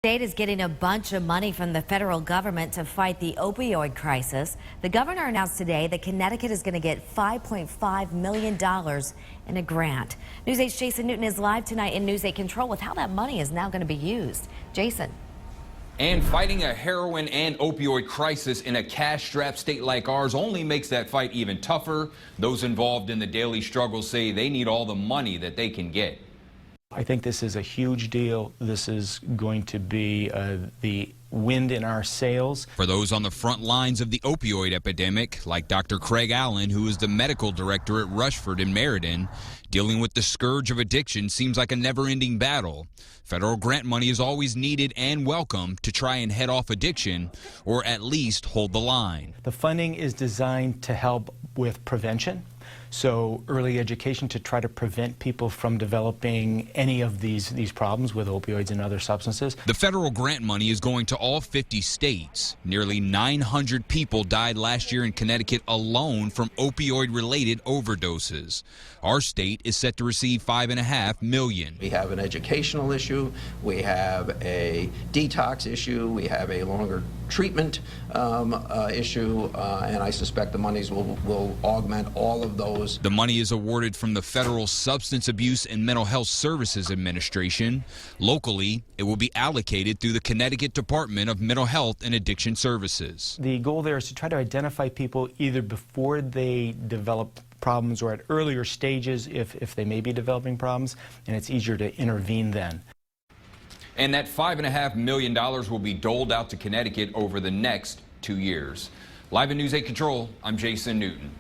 State is getting a bunch of money from the federal government to fight the opioid crisis. The governor announced today that Connecticut is going to get $5.5 million in a grant. News 8's Jason Newton is live tonight in News 8 Control with how that money is now going to be used. Jason. And fighting a heroin and opioid crisis in a cash-strapped state like ours only makes that fight even tougher. Those involved in the daily struggle say they need all the money that they can get. I think this is a huge deal. This is going to be the wind in our sails. For those on the front lines of the opioid epidemic, like Dr. Craig Allen, who is the medical director at Rushford in Meriden, dealing with the scourge of addiction seems like a never-ending battle. Federal grant money is always needed and welcome to try and head off addiction, or at least hold the line. The funding is designed to help with prevention. So early education to try to prevent people from developing any of these problems with opioids and other substances. The federal grant money is going to all 50 states. Nearly 900 people died last year in Connecticut alone from opioid-related overdoses. Our state is set to receive $5.5 million. We have an educational issue, we have a detox issue, we have a longer treatment issue, and I suspect the monies will augment all of those. The money is awarded from the Federal Substance Abuse and Mental Health Services Administration. Locally, it will be allocated through the Connecticut Department of Mental Health and Addiction Services. The goal there is to try to identify people either before they develop problems or at earlier stages if they may be developing problems, and it's easier to intervene then. And that $5.5 million will be doled out to Connecticut over the next 2 years. Live in News 8 Control, I'm Jason Newton.